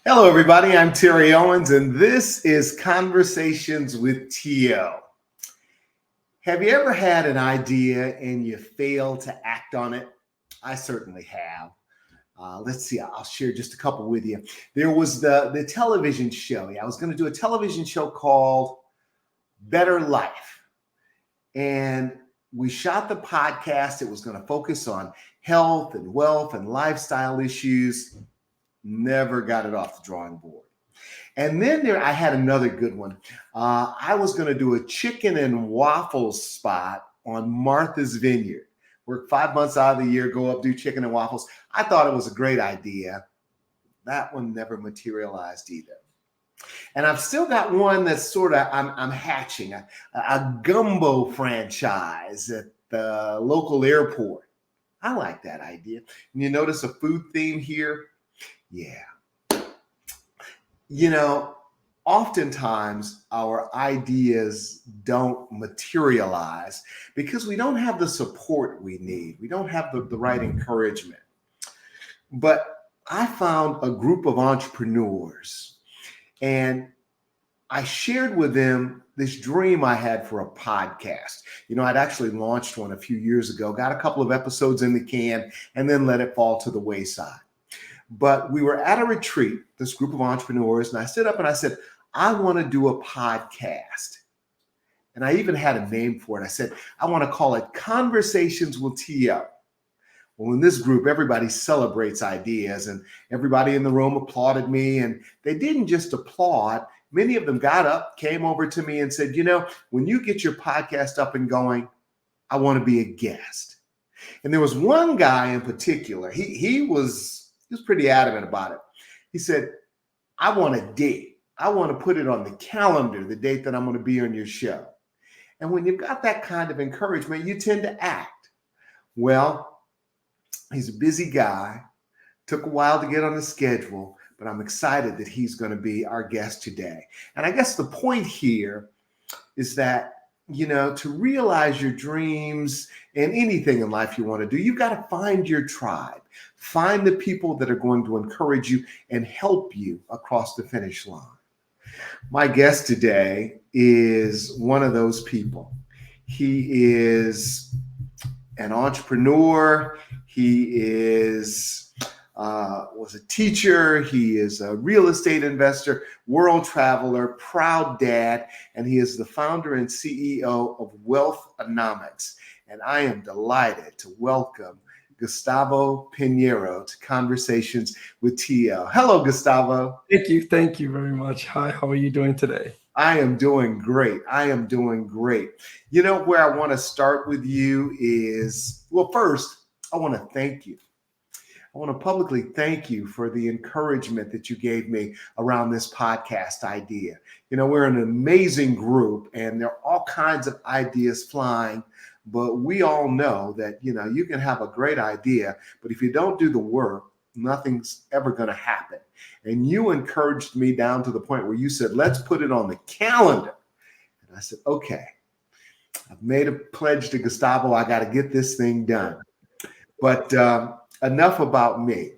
Hello, everybody. I'm Terry Owens, and this is Conversations with T.O. Have you ever had an idea and you failed to act on it? I certainly have. Let's see. I'll share just a couple with you. There was the television show. I was going to do a television show called Better Life. And we shot the podcast. It was going to focus on health and wealth and lifestyle issues. Never got it off the drawing board. And then I had another good one. I was going to do a chicken and waffles spot on Martha's Vineyard. Work 5 months out of the year, go up, do chicken and waffles. I thought it was a great idea. That one never materialized either. And I've still got one that's sort of, I'm hatching, a gumbo franchise at the local airport. I like that idea. And you notice a food theme here? Yeah. You know, oftentimes our ideas don't materialize because we don't have the support we need. We don't have the right encouragement. But I found a group of entrepreneurs and I shared with them this dream I had for a podcast. You know, I'd actually launched one a few years ago, got a couple of episodes in the can, and then let it fall to the wayside. But we were at a retreat, this group of entrepreneurs, and I stood up and I said, I want to do a podcast. And I even had a name for it. I said, I want to call it Conversations with T.O. Well, in this group, everybody celebrates ideas, and everybody in the room applauded me. And they didn't just applaud. Many of them got up, came over to me and said, you know, when you get your podcast up and going, I want to be a guest. And there was one guy in particular. He was pretty adamant about it. He said, I want a date. I want to put it on the calendar, the date that I'm going to be on your show. And when you've got that kind of encouragement, you tend to act. Well, he's a busy guy. Took a while to get on the schedule, but I'm excited that he's going to be our guest today. And I guess the point here is that, you know, to realize your dreams and anything in life you want to do, you've got to find your tribe. Find the people that are going to encourage you and help you across the finish line. My guest today is one of those people. He is an entrepreneur. He was a teacher. He is a real estate investor, world traveler, proud dad, and he is the founder and CEO of Wealthonomics. And I am delighted to welcome Gustavo Pineiro to Conversations with T.O. Hello, Gustavo. Thank you very much. Hi, how are you doing today? I am doing great. You know, where I want to start with you is, well, first, I want to thank you. I want to publicly thank you for the encouragement that you gave me around this podcast idea. You know, we're an amazing group and there are all kinds of ideas flying, but we all know that, you know, you can have a great idea, but if you don't do the work, nothing's ever going to happen. And you encouraged me down to the point where you said, let's put it on the calendar. And I said, okay, I've made a pledge to Gustavo. I got to get this thing done. But enough about me.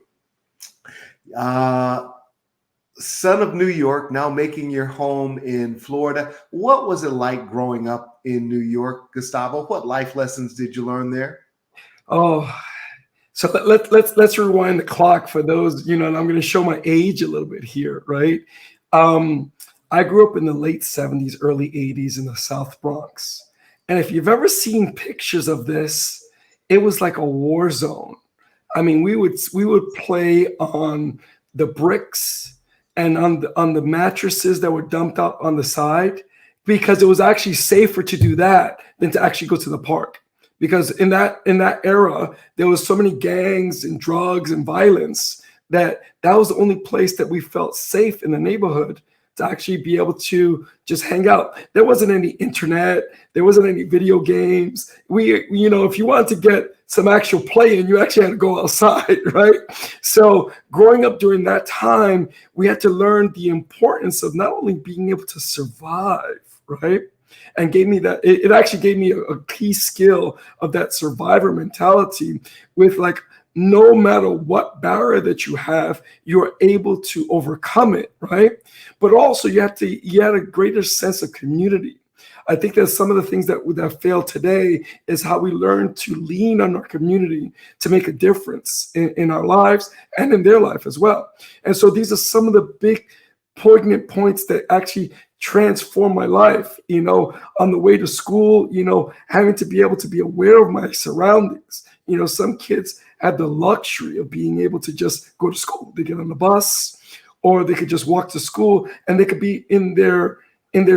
Son of New York, now making your home in Florida. What was it like growing up in New York, Gustavo? What life lessons did you learn there? Oh, so let's rewind the clock for those, you know, and I'm going to show my age a little bit here, right? I grew up in the late 70s, early 80s in the South Bronx. And if you've ever seen pictures of this, it was like a war zone. I mean, we would play on the bricks and on the mattresses that were dumped out on the side, because it was actually safer to do that than to actually go to the park. Because in that era, there was so many gangs and drugs and violence that was the only place that we felt safe in the neighborhood to actually be able to just hang out. There wasn't any internet. There wasn't any video games. You know, if you wanted to get some actual play in, you actually had to go outside, right? So growing up during that time, we had to learn the importance of not only being able to survive, right? And gave me that, it actually gave me a key skill of that survivor mentality with like no matter what barrier that you have, you're able to overcome it, right? But also you had a greater sense of community. I think that some of the things that fail today is how we learn to lean on our community to make a difference in our lives and in their life as well. And so these are some of the big poignant points that actually transform my life, on the way to school, having to be able to be aware of my surroundings. Some kids had the luxury of being able to just go to school. They get on the bus, or they could just walk to school, and they could be in their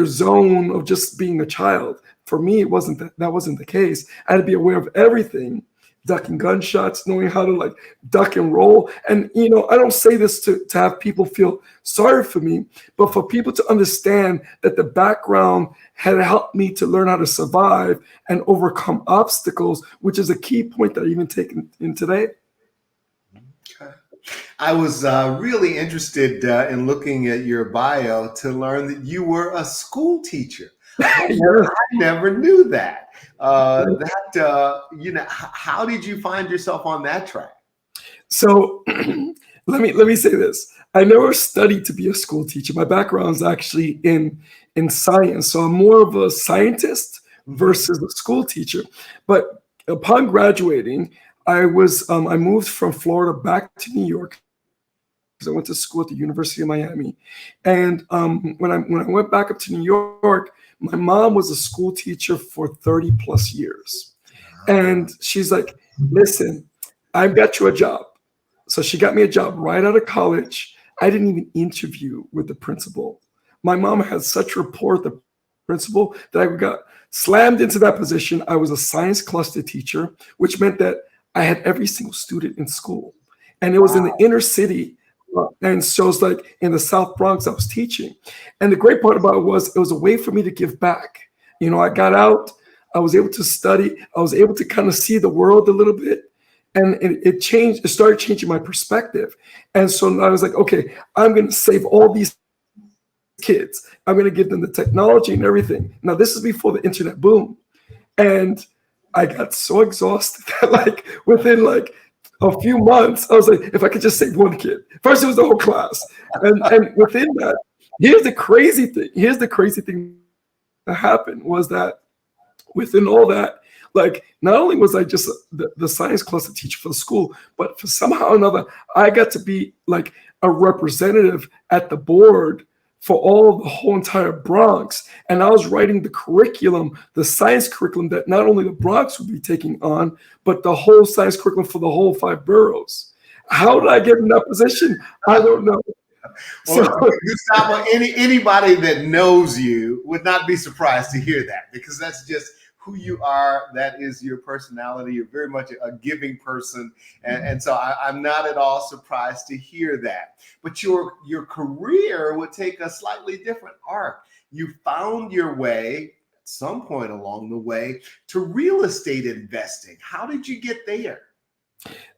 zone of just being a child. For me, that wasn't the case. I had to be aware of everything, ducking gunshots, knowing how to duck and roll. And, I don't say this to have people feel sorry for me, but for people to understand that the background had helped me to learn how to survive and overcome obstacles, which is a key point that I even take in today. Okay. I was really interested in looking at your bio to learn that you were a school teacher. I never knew that. How did you find yourself on that track? So let me say this. I never studied to be a school teacher. My background is actually in science. So I'm more of a scientist versus a school teacher. But upon graduating, I moved from Florida back to New York, because I went to school at the University of Miami. And when I went back up to New York, my mom was a school teacher for 30 plus years. And she's like, listen, I've got you a job. So she got me a job right out of college. I didn't even interview with the principal. My mom had such rapport with the principal that I got slammed into that position. I was a science cluster teacher, which meant that I had every single student in school. And it was in the inner city. And so it's like in the South Bronx I was teaching. And the great part about it was a way for me to give back. I got out, I was able to study, I was able to kind of see the world a little bit. And it started changing my perspective. And so I was like, okay, I'm going to save all these kids. I'm going to give them the technology and everything. Now, this is before the internet boom. And I got so exhausted that within a few months, I was like, if I could just save one kid. First, it was the whole class. And within that, here's the crazy thing that happened was that within all that, not only was I just the science cluster teacher for the school, but for somehow or another, I got to be a representative at the board for the whole entire Bronx. And I was writing the curriculum, the science curriculum that not only the Bronx would be taking on, but the whole science curriculum for the whole 5 boroughs. How did I get in that position? I don't know. Well, Gustavo, anybody that knows you would not be surprised to hear that, because that's just who you are. That is your personality. You're very much a giving person. And so I'm not at all surprised to hear that. But your career would take a slightly different arc. You found your way at some point along the way to real estate investing. How did you get there?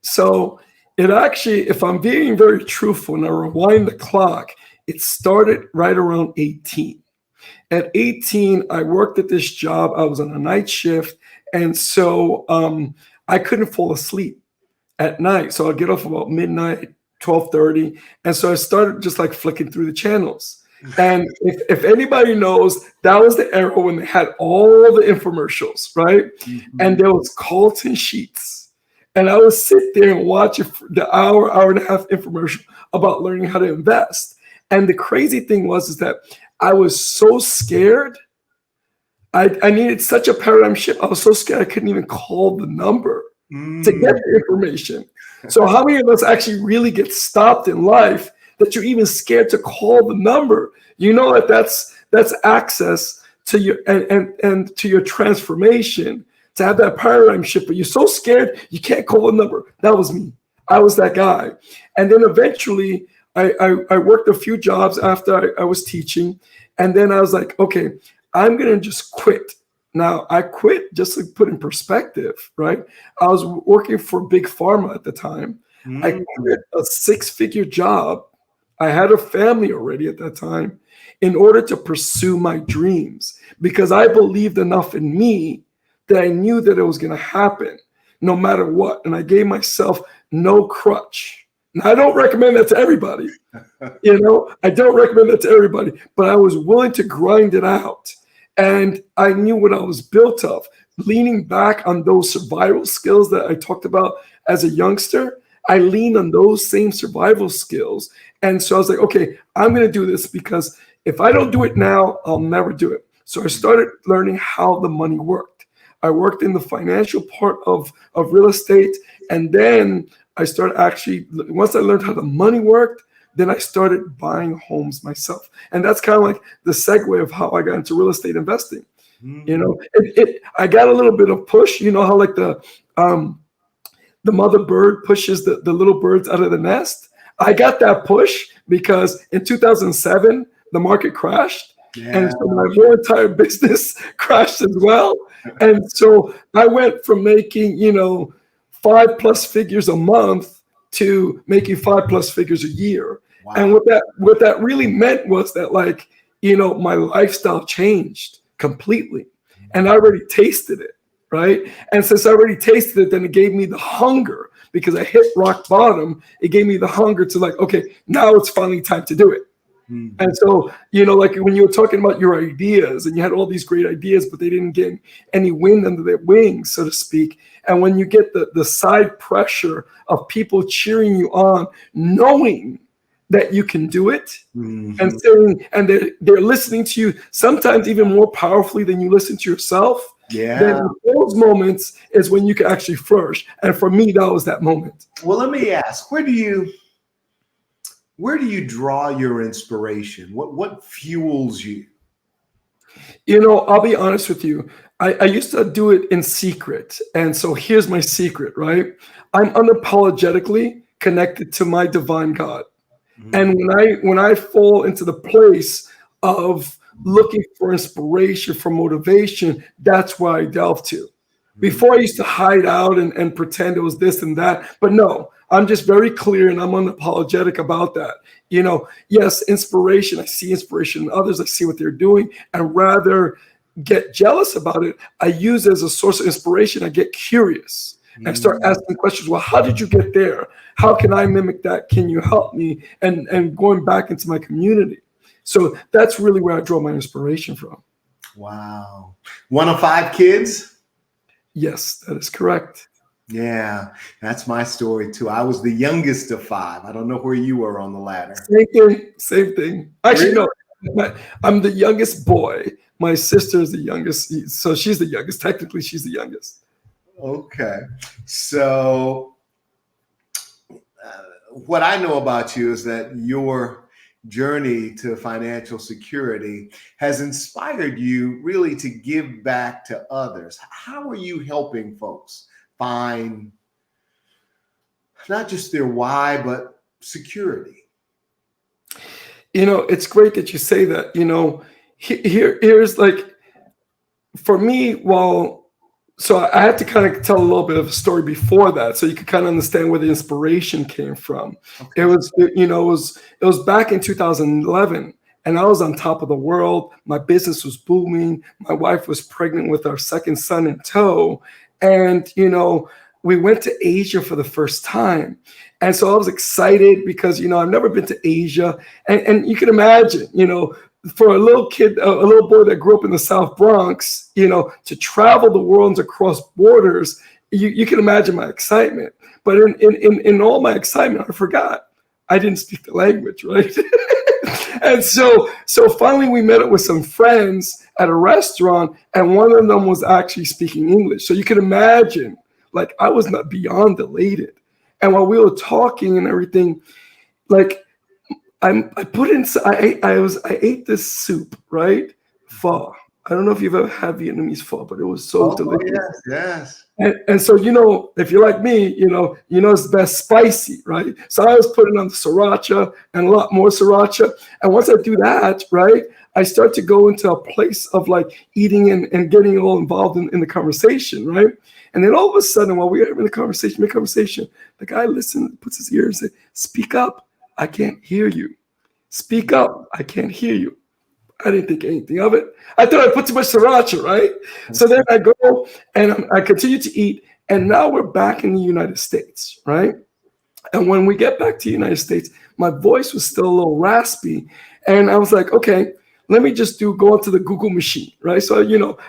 So it actually, if I'm being very truthful and I rewind the clock, it started right around 18. At 18, I worked at this job. I was on a night shift. And so I couldn't fall asleep at night. So I'd get off about midnight, 12:30. And so I started just flicking through the channels. And if anybody knows, that was the era when they had all the infomercials, right? Mm-hmm. And there was Carlton Sheets. And I would sit there and watch the hour and a half infomercial about learning how to invest. And the crazy thing was that I was so scared. I needed such a paradigm shift. I was so scared I couldn't even call the number to get the information. So how many of us actually really get stopped in life that you're even scared to call the number? That's access to your and to your transformation, to have that paradigm shift, but you're so scared you can't call the number. That was me. I was that guy. And then eventually I worked a few jobs after I was teaching. And then I was like, okay, I'm going to just quit. Now, I quit just to put in perspective, right? I was working for Big Pharma at the time. I quit a 6-figure job. I had a family already at that time in order to pursue my dreams, because I believed enough in me that I knew that it was going to happen. no matter what. And I gave myself no crutch. Now, I don't recommend that to everybody. I don't recommend that to everybody, but I was willing to grind it out. And I knew what I was built of. Leaning back on those survival skills that I talked about as a youngster, I leaned on those same survival skills. And so I was like, okay, I'm going to do this, because if I don't do it now, I'll never do it. So I started learning how the money worked. I worked in the financial part of real estate. And then I started once I learned how the money worked, then I started buying homes myself. And that's kind of like the segue of how I got into real estate investing. I got a little bit of push, how like the mother bird pushes the little birds out of the nest. I got that push because in 2007, the market crashed. Yeah. And so my whole entire business crashed as well. And so I went from making, 5+ figures a month to making 5+ figures a year. Wow. And what that really meant was that, like, my lifestyle changed completely. And I already tasted it, right? And since I already tasted it, then it gave me the hunger, because I hit rock bottom. It gave me the hunger to, like, okay, now it's finally time to do it. Mm-hmm. And so, like when you were talking about your ideas, and you had all these great ideas, but they didn't get any wind under their wings, so to speak. And when you get the side pressure of people cheering you on, knowing that you can do it, mm-hmm. and saying, and they're listening to you sometimes even more powerfully than you listen to yourself. Yeah. Then those moments is when you can actually flourish. And for me, that was that moment. Well, let me ask, where do you draw your inspiration? What fuels you? I'll be honest with you. I used to do it in secret. And so here's my secret, right? I'm unapologetically connected to my divine God. Mm-hmm. And when I fall into the place of looking for inspiration, for motivation, that's where I delve to. Before I used to hide out and pretend it was this and that, but no, I'm just very clear and I'm unapologetic about that. Yes, inspiration, I see inspiration in others, I see what they're doing, and rather get jealous about it, I use it as a source of inspiration. I get curious and start asking questions. Well, how did you get there? How can I mimic that? Can you help me? And going back into my community. So that's really where I draw my inspiration from. Wow. One of 5 kids? Yes, that is correct. Yeah, that's my story too. I was the youngest of 5. I don't know where you were on the ladder. Same thing. Actually, no, I'm the youngest boy. My sister is the youngest. So she's the youngest. Technically, she's the youngest. Okay. So what I know about you is that your journey to financial security has inspired you really to give back to others. How are you helping folks find not just their why, but security? It's great that you say that. Here's like, for me, so I had to kind of tell a little bit of a story before that, so you could kind of understand where the inspiration came from. Okay. It was back in 2011, and I was on top of the world. My business was booming. My wife was pregnant with our second son in tow, and we went to Asia for the first time. And so I was excited because I've never been to Asia, and you can imagine, for a little kid, a little boy that grew up in the South Bronx, to travel the world and to cross borders, you can imagine my excitement. But in all my excitement, I forgot I didn't speak the language, right? And so finally we met up with some friends at a restaurant, and one of them was actually speaking English. So you can imagine, like, I was not beyond elated. And while we were talking and everything, like, I ate this soup, right? Pho. I don't know if you've ever had Vietnamese pho, but it was so delicious. Yes. And so, if you're like me, it's best spicy, right? So I was putting on the sriracha and a lot more sriracha. And once I do that, right, I start to go into a place of like eating and getting all involved in the conversation, right? And then all of a sudden, while we're having the conversation, the guy listens, puts his ear and says, "Speak up. I can't hear you. Speak up. I can't hear you." I didn't think anything of it. I thought I put too much sriracha, right? So then I go and I continue to eat. And now we're back in the United States, right? And when we get back to the United States, my voice was still a little raspy. And I was like, okay, let me just go into the Google machine, right? So,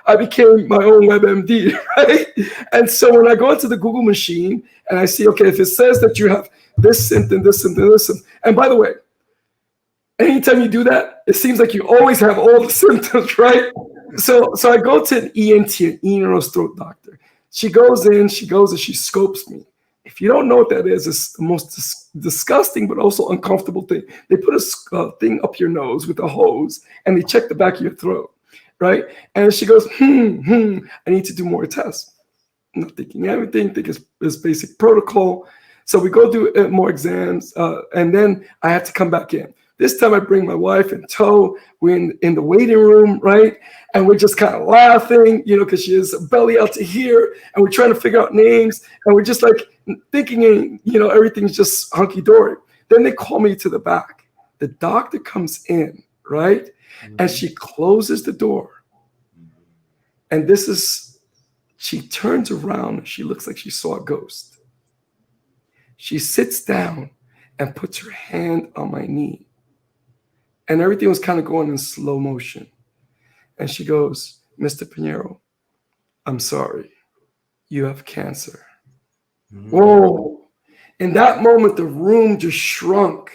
I became my own WebMD, right? And so when I go into the Google machine and I see, okay, if it says that you have this symptom, this symptom, this symptom, and by the way, anytime you do that, it seems like you always have all the symptoms, right? So I go to an ENT, an ear, nose, throat doctor. She goes and she scopes me. If you don't know what that is, it's the most disgusting but also uncomfortable thing. They put a thing up your nose with a hose and they check the back of your throat, right? And she goes, I need to do more tests. I'm not thinking everything, think it's basic protocol. So we go do more exams, and then I have to come back in. This time I bring my wife in tow. We're in the waiting room, right? And we're just kind of laughing, because she has a belly out to here, and we're trying to figure out names, and we're just like thinking, everything's just hunky-dory. Then they call me to the back. The doctor comes in, right? And she closes the door. And she turns around, and she looks like she saw a ghost. She sits down and puts her hand on my knee. And everything was kind of going in slow motion. And she goes, Mr. Pineiro, I'm sorry. You have cancer. Whoa. In that moment, the room just shrunk,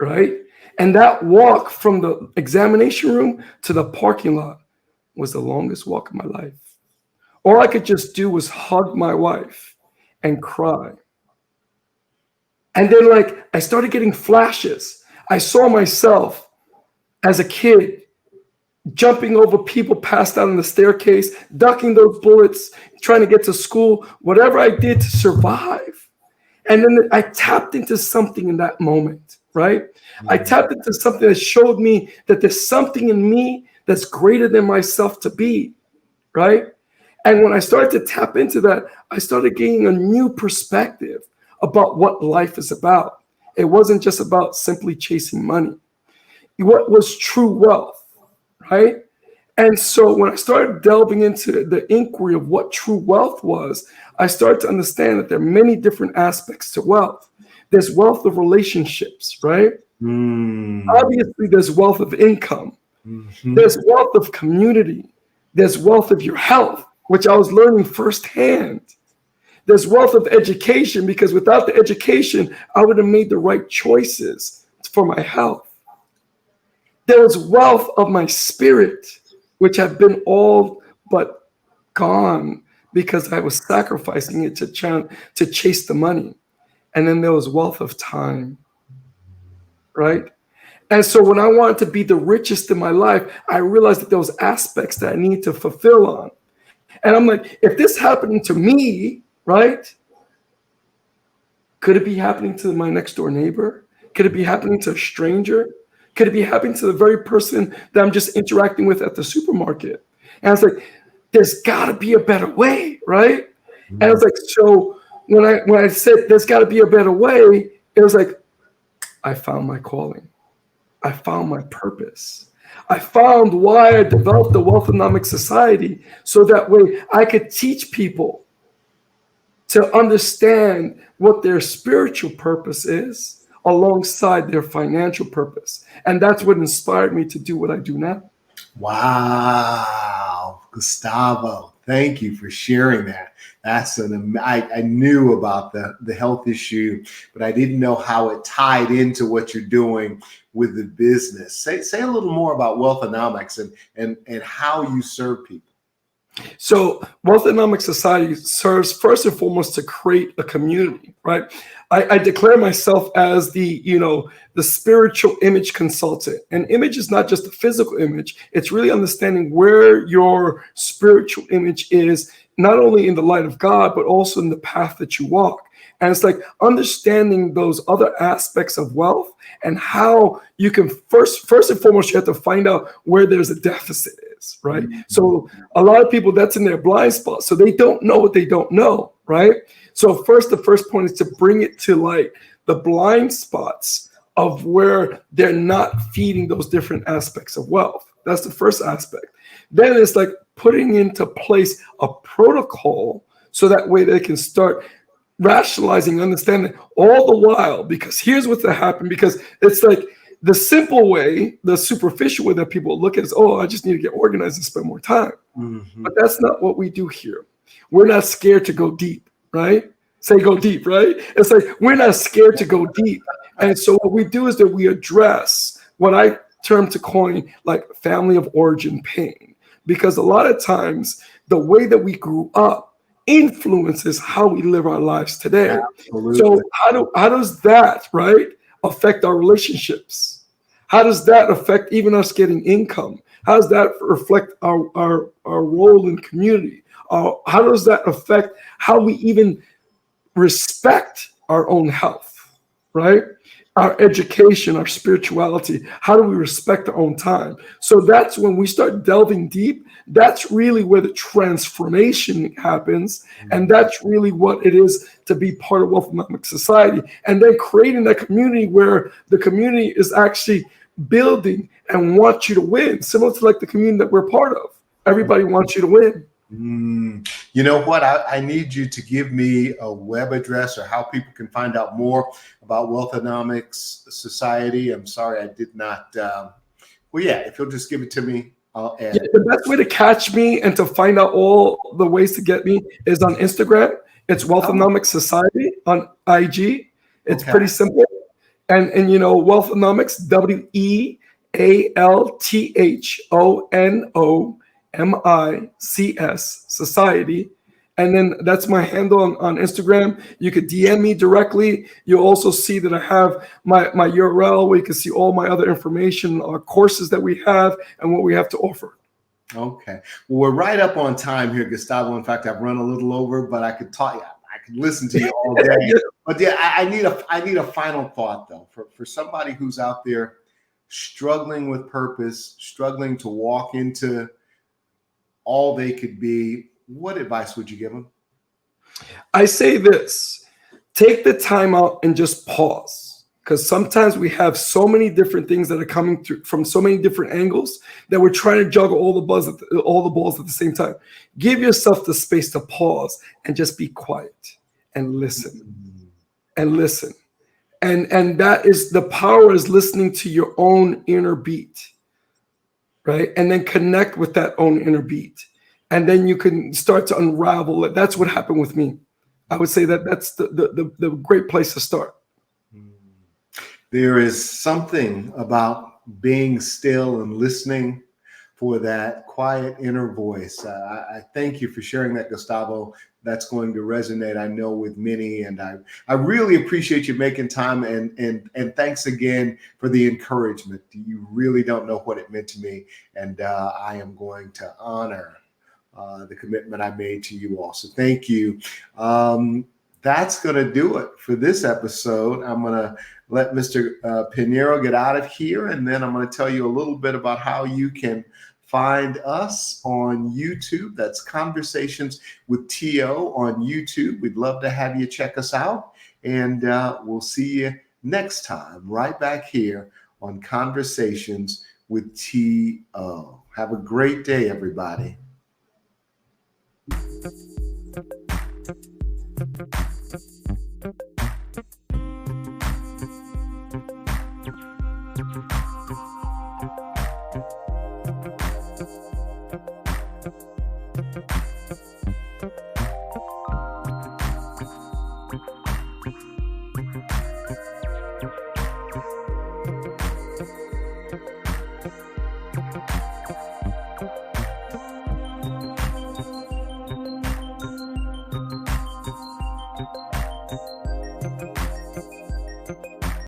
right? And that walk from the examination room to the parking lot was the longest walk of my life. All I could just do was hug my wife and cry. And then I started getting flashes. I saw myself as a kid jumping over people passed out on the staircase, ducking those bullets, trying to get to school, whatever I did to survive. And then I tapped into something in that moment, right? I tapped into something that showed me that there's something in me that's greater than myself to be, right? And when I started to tap into that, I started gaining a new perspective about what life is about. It wasn't just about simply chasing money. What was true wealth, right? And so when I started delving into the inquiry of what true wealth was, I started to understand that there are many different aspects to wealth. There's wealth of relationships, right? Obviously, there's wealth of income. There's wealth of community. There's wealth of your health, which I was learning firsthand. There's wealth of education, because without the education, I would have made the right choices for my health. There was wealth of my spirit, which have been all but gone because I was sacrificing it to chase the money. And then there was wealth of time, right? And so when I wanted to be the richest in my life, I realized that there was aspects that I needed to fulfill on. And I'm like, if this happened to me, right? Could it be happening to my next door neighbor? Could it be happening to a stranger? Could it be happening to the very person that I'm just interacting with at the supermarket? And I was like, there's got to be a better way, right? And I was like, so when I said there's got to be a better way, it was like, I found my calling. I found my purpose. I found why I developed the Wealthonomics Society, so that way I could teach people to understand what their spiritual purpose is alongside their financial purpose. And that's what inspired me to do what I do now. Wow, Gustavo, thank you for sharing that. I knew about the health issue, but I didn't know how it tied into what you're doing with the business. Say a little more about Wealthonomics and how you serve people. So Wealthonomics Society serves first and foremost to create a community, right? I declare myself as the spiritual image consultant. And image is not just a physical image. It's really understanding where your spiritual image is, not only in the light of God, but also in the path that you walk. And it's like understanding those other aspects of wealth and how you can first and foremost, you have to find out where there's a deficit is, right? Mm-hmm. So a lot of people, that's in their blind spot. So they don't know what they don't know, right? So the first point is to bring it to light, the blind spots of where they're not feeding those different aspects of wealth. That's the first aspect. Then it's like putting into place a protocol so that way they can start rationalizing, understanding all the while, because here's what's happened, because it's like the simple way, the superficial way that people look at is, oh, I just need to get organized and spend more time. Mm-hmm. But that's not what we do here. We're not scared to go deep, right? Say go deep, right? It's like we're not scared to go deep. And so what we do is that we address what I term to coin like family of origin pain, because a lot of times the way that we grew up influences how we live our lives today. Absolutely. So how does that, right, affect our relationships? How does that affect even us getting income? How does that reflect our role in community? How does that affect how we even respect our own health, right? Our education, our spirituality, how do we respect our own time? So that's when we start delving deep. That's really where the transformation happens. And that's really what it is to be part of Wealthonomics Society. And then creating that community where the community is actually building and wants you to win, similar to like the community that we're part of. Everybody wants you to win. You know what? I need you to give me a web address or how people can find out more about Wealthonomics Society. I'm sorry, I did not. Well, yeah, if you'll just give it to me, I'll add it. The best way to catch me and to find out all the ways to get me is on Instagram. It's Wealthonomics Society on IG. It's pretty simple. And you know, Wealthonomics, WEALTHONOMICS Society. And then that's my handle on Instagram. You could DM me directly. You'll also see that I have my URL where you can see all my other information, our courses that we have, and what we have to offer. Okay. Well, we're right up on time here, Gustavo. In fact, I've run a little over, but I could talk. I could listen to you all day. But yeah, I need a final thought though for somebody who's out there struggling with purpose, struggling to walk into all they could be. What advice would you give them? I say this: take the time out and just pause, because sometimes we have so many different things that are coming through from so many different angles that we're trying to juggle all the balls at the same time. Give yourself the space to pause and just be quiet and listen and listen. And that is the power, is listening to your own inner beat, right? And then connect with that own inner beat. And then you can start to unravel it. That's what happened with me. I would say that that's the great place to start. There is something about being still and listening for that quiet inner voice. I thank you for sharing that, Gustavo. That's going to resonate, I know, with many. And I really appreciate you making time, and thanks again for the encouragement. You really don't know what it meant to me. And I am going to honor the commitment I made to you all. So thank you. That's going to do it for this episode. I'm going to let Mr. Pineiro get out of here, and then I'm going to tell you a little bit about how you can find us on YouTube. That's Conversations with T.O. on YouTube. We'd love to have you check us out, and we'll see you next time right back here on Conversations with T.O. Have a great day, everybody.